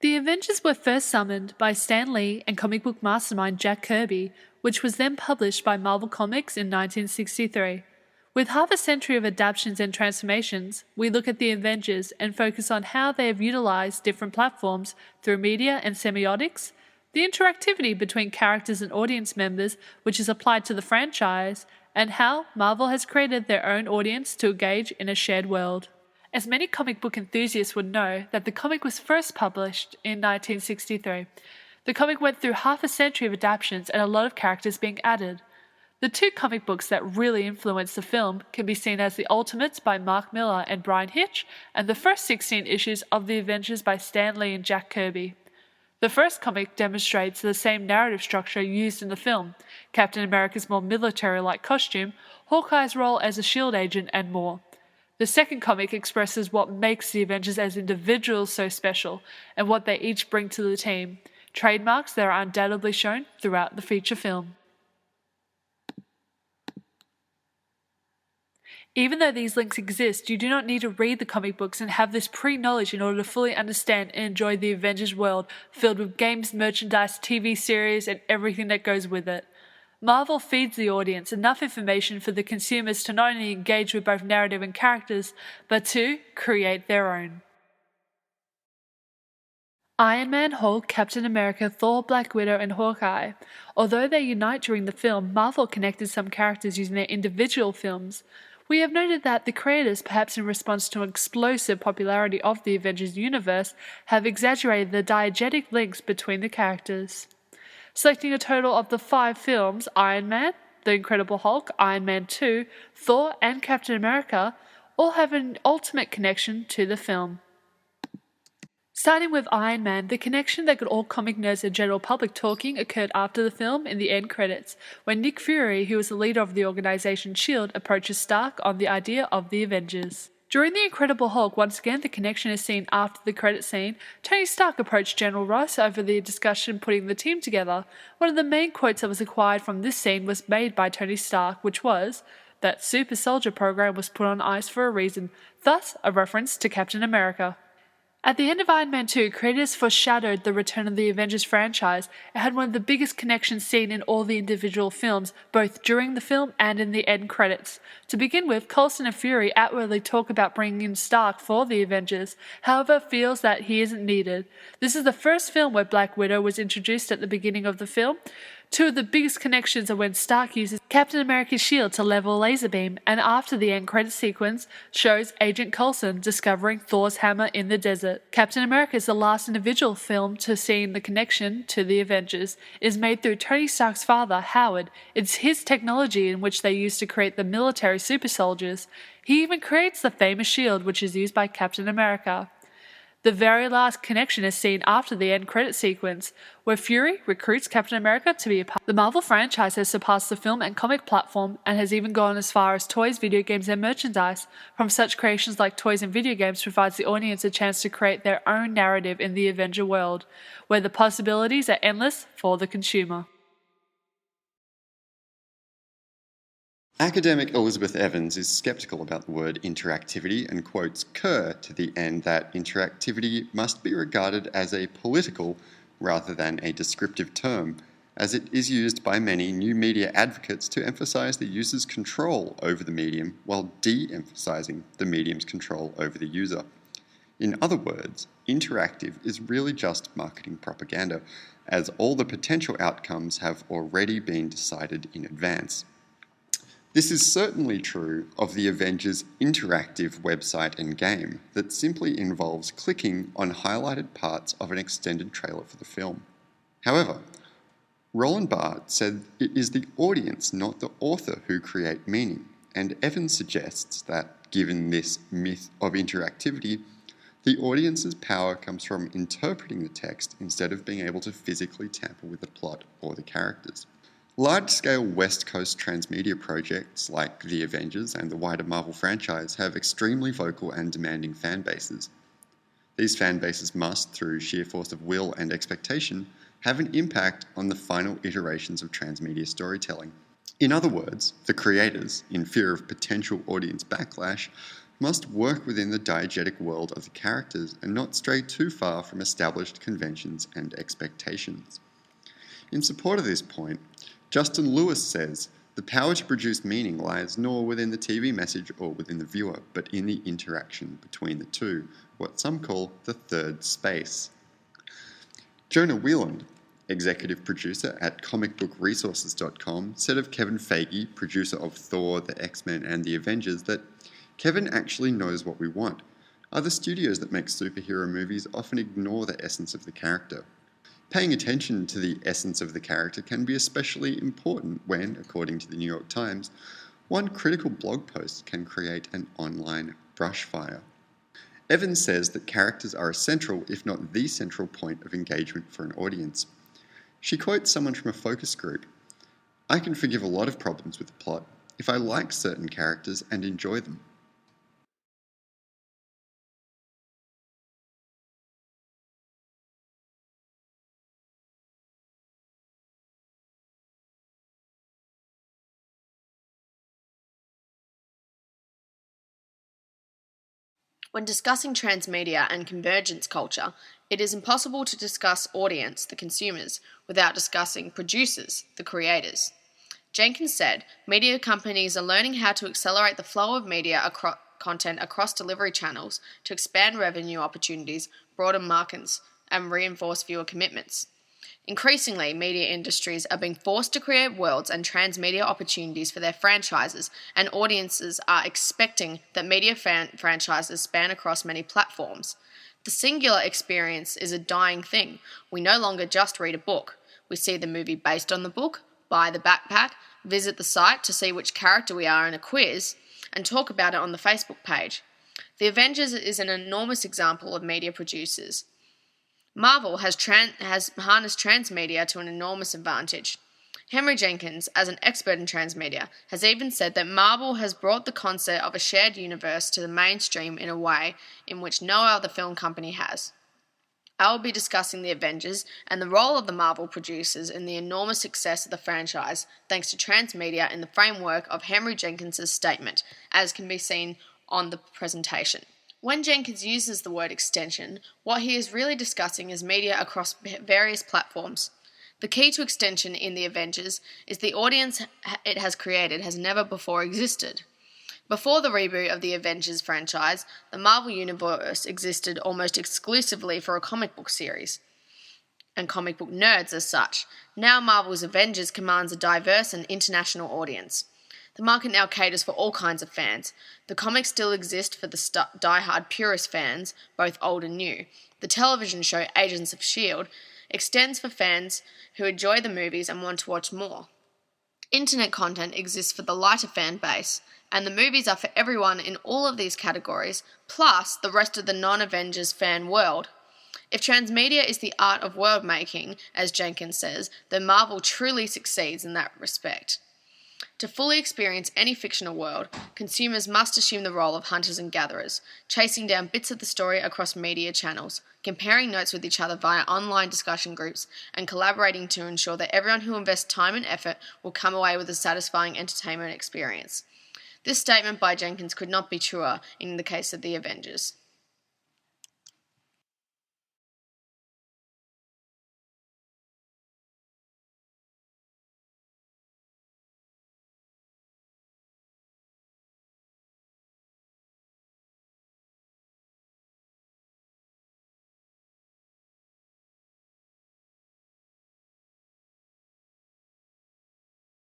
The Avengers were first summoned by Stan Lee and comic book mastermind Jack Kirby, which was then published by Marvel Comics in 1963. With half a century of adaptations and transformations, we look at the Avengers and focus on how they have utilized different platforms through media and semiotics, the interactivity between characters and audience members which is applied to the franchise, and how Marvel has created their own audience to engage in a shared world. As many comic book enthusiasts would know that the comic was first published in 1963. The comic went through half a century of adaptations and a lot of characters being added. The two comic books that really influenced the film can be seen as The Ultimates by Mark Millar and Brian Hitch, and the first 16 issues of The Avengers by Stan Lee and Jack Kirby. The first comic demonstrates the same narrative structure used in the film: Captain America's more military-like costume, Hawkeye's role as a SHIELD agent, and more. The second comic expresses what makes the Avengers as individuals so special, and what they each bring to the team, trademarks that are undoubtedly shown throughout the feature film. Even though these links exist, you do not need to read the comic books and have this pre-knowledge in order to fully understand and enjoy the Avengers world, filled with games, merchandise, TV series, and everything that goes with it. Marvel feeds the audience enough information for the consumers to not only engage with both narrative and characters, but to create their own. Iron Man, Hulk, Captain America, Thor, Black Widow, and Hawkeye. Although they unite during the film, Marvel connected some characters using their individual films. We have noted that the creators, perhaps in response to an explosive popularity of the Avengers universe, have exaggerated the diegetic links between the characters. Selecting a total of the 5 films, Iron Man, The Incredible Hulk, Iron Man 2, Thor, and Captain America all have an ultimate connection to the film. Starting with Iron Man, the connection that got all comic nerds and general public talking occurred after the film in the end credits, when Nick Fury, who was the leader of the organization SHIELD, approaches Stark on the idea of the Avengers. During The Incredible Hulk, once again the connection is seen after the credit scene. Tony Stark approached General Ross over the discussion putting the team together. One of the main quotes that was acquired from this scene was made by Tony Stark, which was, "That super soldier program was put on ice for a reason," thus a reference to Captain America. At the end of Iron Man 2, creators foreshadowed the return of the Avengers franchise. It had one of the biggest connections seen in all the individual films, both during the film and in the end credits. To begin with, Coulson and Fury outwardly talk about bringing in Stark for the Avengers, however feels that he isn't needed. This is the first film where Black Widow was introduced at the beginning of the film. Two of the biggest connections are when Stark uses Captain America's shield to level a laser beam, and after the end credit sequence shows Agent Coulson discovering Thor's hammer in the desert. Captain America is the last individual film to see the connection to the Avengers. It is made through Tony Stark's father, Howard. It's his technology in which they use to create the military super soldiers. He even creates the famous shield which is used by Captain America. The very last connection is seen after the end credit sequence, where Fury recruits Captain America to be a part. The Marvel franchise has surpassed the film and comic platform and has even gone as far as toys, video games, and merchandise. From such creations like toys and video games provides the audience a chance to create their own narrative in the Avenger world, where the possibilities are endless for the consumer. Academic Elizabeth Evans is skeptical about the word interactivity and quotes Kerr to the end that interactivity must be regarded as a political rather than a descriptive term, as it is used by many new media advocates to emphasize the user's control over the medium while de-emphasizing the medium's control over the user. In other words, interactive is really just marketing propaganda, as all the potential outcomes have already been decided in advance. This is certainly true of the Avengers interactive website and game that simply involves clicking on highlighted parts of an extended trailer for the film. However, Roland Barthes said it is the audience, not the author, who create meaning, and Evans suggests that, given this myth of interactivity, the audience's power comes from interpreting the text instead of being able to physically tamper with the plot or the characters. Large-scale West Coast transmedia projects like The Avengers and the wider Marvel franchise have extremely vocal and demanding fan bases. These fan bases must, through sheer force of will and expectation, have an impact on the final iterations of transmedia storytelling. In other words, the creators, in fear of potential audience backlash, must work within the diegetic world of the characters and not stray too far from established conventions and expectations. In support of this point, Justin Lewis says, "The power to produce meaning lies nor within the TV message or within the viewer, but in the interaction between the two, what some call the third space." Jonah Whelan, executive producer at comicbookresources.com, said of Kevin Feige, producer of Thor, the X-Men and the Avengers, that Kevin actually knows what we want. Other studios that make superhero movies often ignore the essence of the character. Paying attention to the essence of the character can be especially important when, according to the New York Times, one critical blog post can create an online brushfire. Evans says that characters are a central, if not the central point of engagement for an audience. She quotes someone from a focus group, "I can forgive a lot of problems with the plot if I like certain characters and enjoy them." When discussing transmedia and convergence culture, it is impossible to discuss audience, the consumers, without discussing producers, the creators. Jenkins said, "Media companies are learning how to accelerate the flow of media content across delivery channels to expand revenue opportunities, broaden markets, and reinforce viewer commitments. Increasingly, media industries are being forced to create worlds and transmedia opportunities for their franchises, and audiences are expecting that media franchises span across many platforms. The singular experience is a dying thing. We no longer just read a book. We see the movie based on the book, buy the backpack, visit the site to see which character we are in a quiz, and talk about it on the Facebook page. The Avengers is an enormous example of media producers. Marvel has harnessed transmedia to an enormous advantage. Henry Jenkins, as an expert in transmedia, has even said that Marvel has brought the concept of a shared universe to the mainstream in a way in which no other film company has. I will be discussing the Avengers and the role of the Marvel producers in the enormous success of the franchise thanks to transmedia in the framework of Henry Jenkins' statement, as can be seen on the presentation. When Jenkins uses the word extension, what he is really discussing is media across various platforms. The key to extension in the Avengers is the audience it has created has never before existed. Before the reboot of the Avengers franchise, the Marvel Universe existed almost exclusively for a comic book series, and comic book nerds as such. Now Marvel's Avengers commands a diverse and international audience. The market now caters for all kinds of fans. The comics still exist for the die-hard purist fans, both old and new. The television show Agents of S.H.I.E.L.D. extends for fans who enjoy the movies and want to watch more. Internet content exists for the lighter fan base, and the movies are for everyone in all of these categories, plus the rest of the non-Avengers fan world. If transmedia is the art of world making, as Jenkins says, then Marvel truly succeeds in that respect. To fully experience any fictional world, consumers must assume the role of hunters and gatherers, chasing down bits of the story across media channels, comparing notes with each other via online discussion groups, and collaborating to ensure that everyone who invests time and effort will come away with a satisfying entertainment experience. This statement by Jenkins could not be truer in the case of the Avengers.